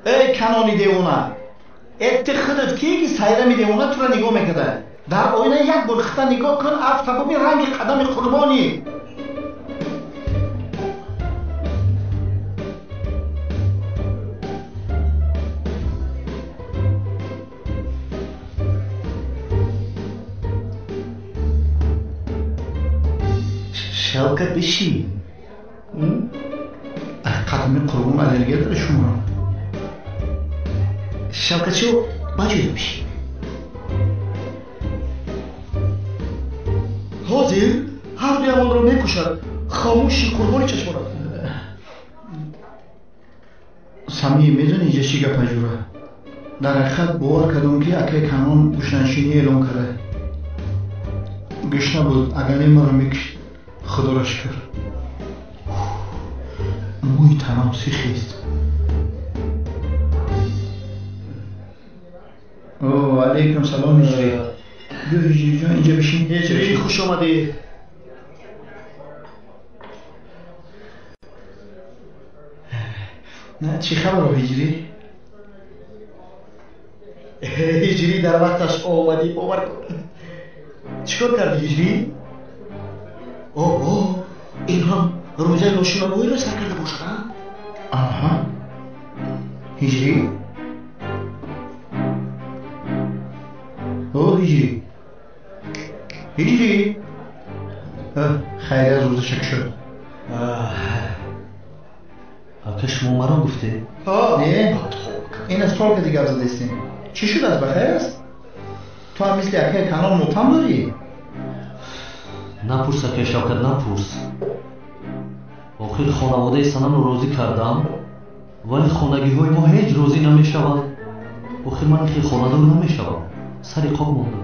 ای کنانی دیوانه اتخذت کی سایره می دیوانه تو را نگاه میکرده در آینه یک بار خطا نگاه کن افتابی رنگ قدم قربانی شوکت بشی قدم قربان الرگی داره شما شوکت شو باجوی بشی حاضر هر دوی امان را میکشد خاموشی قربانی چشم را سمی میدونی اینجا چی گپ جوره در حقیقت باور کردم که اکه کنون گشنشینی اعلام کرده گشنه بود اگر این مرا میکشید خدا را شکر موی تمام سیخیست اوه علیکم سلام هجری بیا هجری جان اینجا بشین هجری خوش آمدی نه چی خبر رو هجری هجری در وقتش آمدی باور کن چیکار کردی هجری اوه این هم روزه نوشونمایی را سر کرده باشد آها هجری اوه هجری هجری خیلی از روزه شک شد که شما مرا گفته؟ نه این از طور که دیگه افزاده استیم چی شد از بخیر است؟ تو هم مثل اکه کنان مبهم داری؟ نپرس که شوکت نپرس آخر خانواده سنم رو راضی کردم ولی خانگی های ما هیچ راضی نمی شود آخر من که خاندار نمی شود سری قاب مونده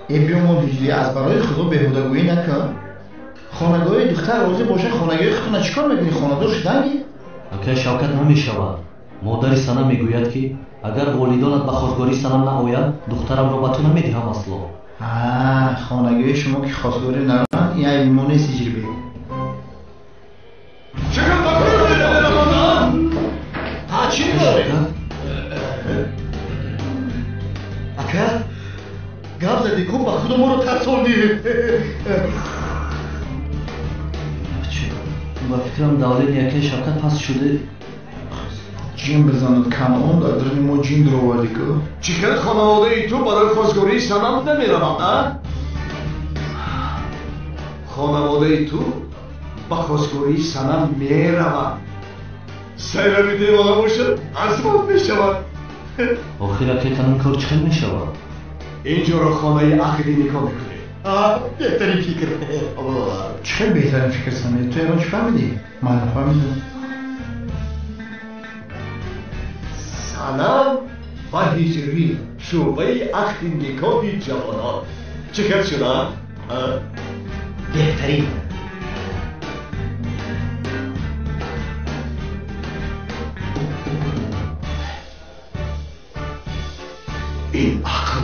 ای بیامون هجری از برای خدا بهودگویی نکن خانگاه دختر راضی باشه خانگاه خودتون چیکار میکنی خاندار شدنگی؟ که شوکت نمی شود مادر سنم میگوید که اگر والدانت به خواستگاری سنم نآید دخترم را به تو نمیدهم اصلا خانگاه شما که خواستگاری نرون این عیب ما نیست هجری بی چقدر بکنی بده رمضان؟ ها چی داری؟ اکه؟ گب زدی کن با خود ما رو ترسوندی با فکرم دولین یکی شوکت پس شده جیم بزند کنان در درنی ما جیم در آوردی که چیکار خانواده ای تو برای خواستگاری سنم نمیروم نه؟ خانواده ای تو با خواستگاری سنم میروم سیرمی دیوانه باشد عظمت میشود آخر که کنم کار چخل میشود اینجا را خانه عقلی نکاح میکنی بهترین فکر چخیل بهترین فکر سمی تو ایران چی فهمیدی؟ من نفهمیدم سلام و هجری شعبه عقد نکاح جوانان چکر شده؟ بهترین این عقد